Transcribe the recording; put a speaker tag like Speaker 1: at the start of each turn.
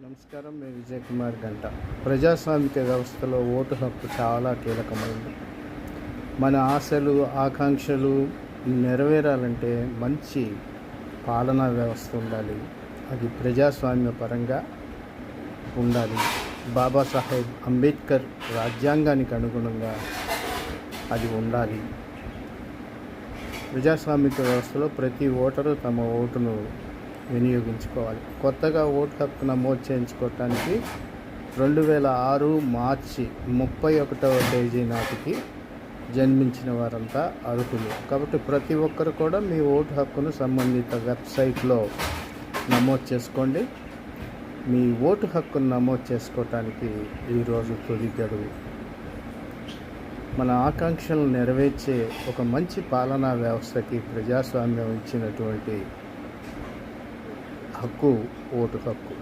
Speaker 1: నమస్కారం. నేను విజయ్ కుమార్ గంట. ప్రజాస్వామిక వ్యవస్థలో ఓటు హక్కు చాలా కీలకమైనది. మన ఆశలు ఆకాంక్షలు నెరవేరాలంటే మంచి పాలనా వ్యవస్థ ఉండాలి. అది ప్రజాస్వామ్య పరంగా ఉండాలి. బాబాసాహెబ్ అంబేద్కర్ రాజ్యాంగానికి అనుగుణంగా అది ఉండాలి. ప్రజాస్వామిక వ్యవస్థలో ప్రతి ఓటరు తమ ఓటును వినియోగించుకోవాలి. కొత్తగా ఓటు హక్కు నమోదు చేయించుకోవటానికి 2006 మార్చి 31వ తేదీ నాటికి జన్మించిన వారంతా అర్హులు. కాబట్టి ప్రతి ఒక్కరు కూడా మీ ఓటు హక్కును సంబంధిత వెబ్సైట్లో నమోదు చేసుకోండి. మీ ఓటు హక్కును నమోదు చేసుకోవటానికి ఈరోజు తొలి గడువు. మన ఆకాంక్షలను నెరవేర్చే ఒక మంచి పాలనా వ్యవస్థకి ప్రజాస్వామ్యం ఇచ్చినటువంటి హక్కు ఓటు హక్కు.